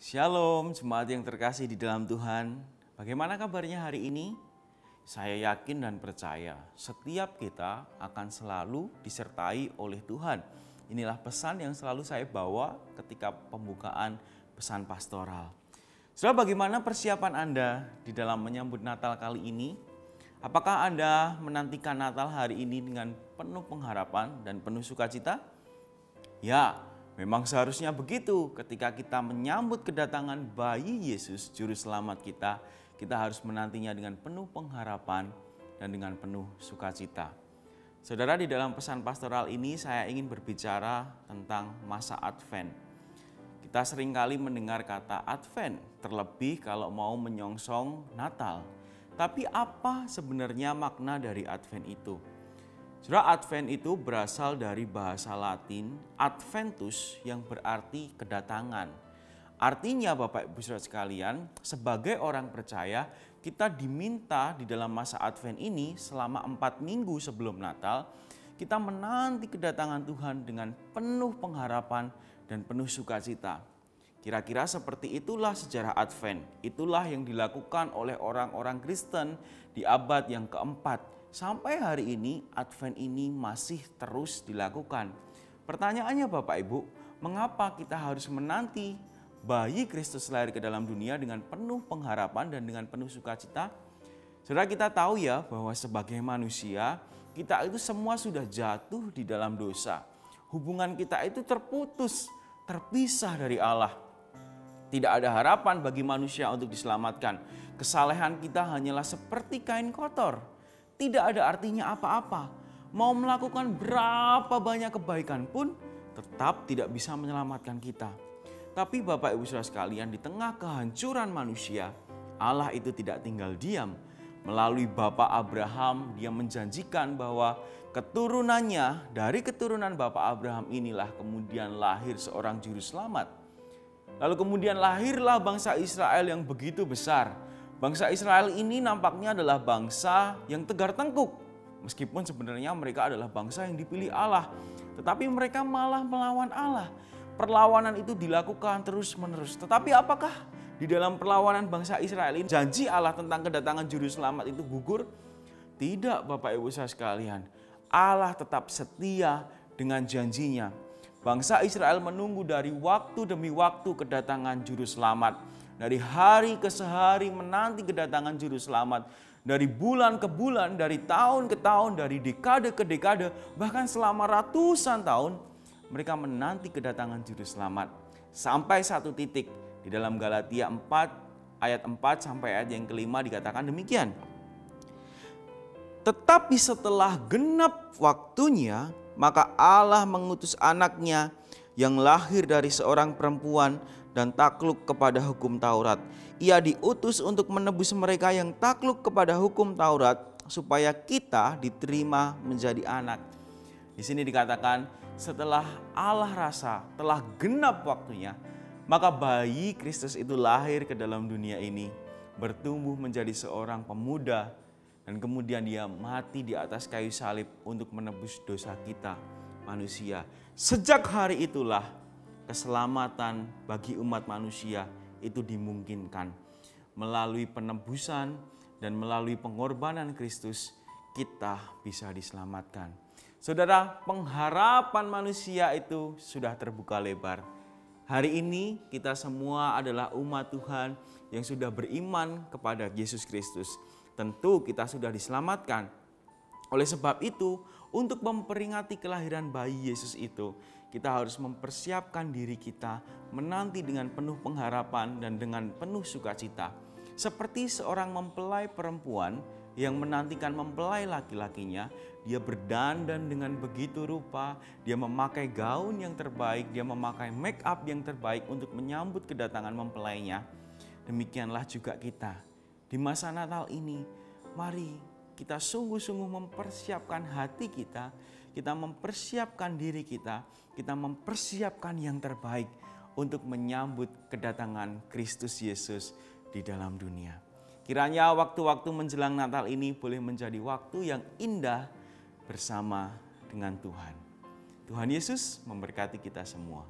Shalom, jemaat yang terkasih di dalam Tuhan. Bagaimana kabarnya hari ini? Saya yakin dan percaya setiap kita akan selalu disertai oleh Tuhan. Inilah pesan yang selalu saya bawa ketika pembukaan pesan pastoral. Saudara, bagaimana persiapan Anda di dalam menyambut Natal kali ini? Apakah Anda menantikan Natal hari ini dengan penuh pengharapan dan penuh sukacita? Ya, memang seharusnya begitu. Ketika kita menyambut kedatangan bayi Yesus, Juru Selamat kita, kita harus menantinya dengan penuh pengharapan dan dengan penuh sukacita. Saudara, di dalam pesan pastoral ini saya ingin berbicara tentang masa Advent. Kita seringkali mendengar kata Advent, terlebih kalau mau menyongsong Natal. Tapi apa sebenarnya makna dari Advent itu? Saudara, Advent itu berasal dari bahasa Latin Adventus yang berarti kedatangan. Artinya Bapak Ibu Saudara sekalian, sebagai orang percaya kita diminta di dalam masa Advent ini selama 4 minggu sebelum Natal, kita menanti kedatangan Tuhan dengan penuh pengharapan dan penuh sukacita. Kira-kira seperti itulah sejarah Advent. Itulah yang dilakukan oleh orang-orang Kristen di abad yang keempat. Sampai hari ini Advent ini masih terus dilakukan. Pertanyaannya Bapak Ibu, mengapa kita harus menanti bayi Kristus lahir ke dalam dunia dengan penuh pengharapan dan dengan penuh sukacita? Saudara, kita tahu ya bahwa sebagai manusia kita itu semua sudah jatuh di dalam dosa. Hubungan kita itu terputus, terpisah dari Allah. Tidak ada harapan bagi manusia untuk diselamatkan. Kesalehan kita hanyalah seperti kain kotor. Tidak ada artinya apa-apa. Mau melakukan berapa banyak kebaikan pun tetap tidak bisa menyelamatkan kita. Tapi Bapak Ibu Saudara sekalian, di tengah kehancuran manusia, Allah itu tidak tinggal diam. Melalui Bapak Abraham, Dia menjanjikan bahwa keturunannya, dari keturunan Bapak Abraham inilah kemudian lahir seorang juru selamat. Lalu kemudian lahirlah bangsa Israel yang begitu besar. Bangsa Israel ini nampaknya adalah bangsa yang tegar tengkuk. Meskipun sebenarnya mereka adalah bangsa yang dipilih Allah. Tetapi mereka malah melawan Allah. Perlawanan itu dilakukan terus-menerus. Tetapi apakah di dalam perlawanan bangsa Israel ini janji Allah tentang kedatangan juru selamat itu gugur? Tidak, Bapak Ibu Saudara sekalian. Allah tetap setia dengan janjinya. Bangsa Israel menunggu dari waktu demi waktu kedatangan juru selamat. Dari hari ke hari menanti kedatangan juru selamat. Dari bulan ke bulan, dari tahun ke tahun, dari dekade ke dekade, bahkan selama ratusan tahun mereka menanti kedatangan juru selamat. Sampai satu titik di dalam Galatia 4 ayat 4 sampai ayat yang kelima dikatakan demikian. Tetapi setelah genap waktunya, maka Allah mengutus anaknya yang lahir dari seorang perempuan dan takluk kepada hukum Taurat. Ia diutus untuk menebus mereka yang takluk kepada hukum Taurat supaya kita diterima menjadi anak. Di sini dikatakan setelah Allah rasa telah genap waktunya, maka bayi Kristus itu lahir ke dalam dunia ini, bertumbuh menjadi seorang pemuda dan kemudian dia mati di atas kayu salib untuk menebus dosa kita manusia. Sejak hari itulah keselamatan bagi umat manusia itu dimungkinkan. Melalui penebusan dan melalui pengorbanan Kristus kita bisa diselamatkan. Saudara, pengharapan manusia itu sudah terbuka lebar. Hari ini kita semua adalah umat Tuhan yang sudah beriman kepada Yesus Kristus. Tentu kita sudah diselamatkan. Oleh sebab itu, untuk memperingati kelahiran bayi Yesus itu, kita harus mempersiapkan diri kita menanti dengan penuh pengharapan dan dengan penuh sukacita. Seperti seorang mempelai perempuan yang menantikan mempelai laki-lakinya, dia berdandan dengan begitu rupa, dia memakai gaun yang terbaik, dia memakai make up yang terbaik untuk menyambut kedatangan mempelainya. Demikianlah juga kita. Di masa Natal ini, mari kita sungguh-sungguh mempersiapkan hati kita, kita mempersiapkan diri kita mempersiapkan yang terbaik untuk menyambut kedatangan Kristus Yesus di dalam dunia. Kiranya waktu-waktu menjelang Natal ini boleh menjadi waktu yang indah bersama dengan Tuhan. Tuhan Yesus memberkati kita semua.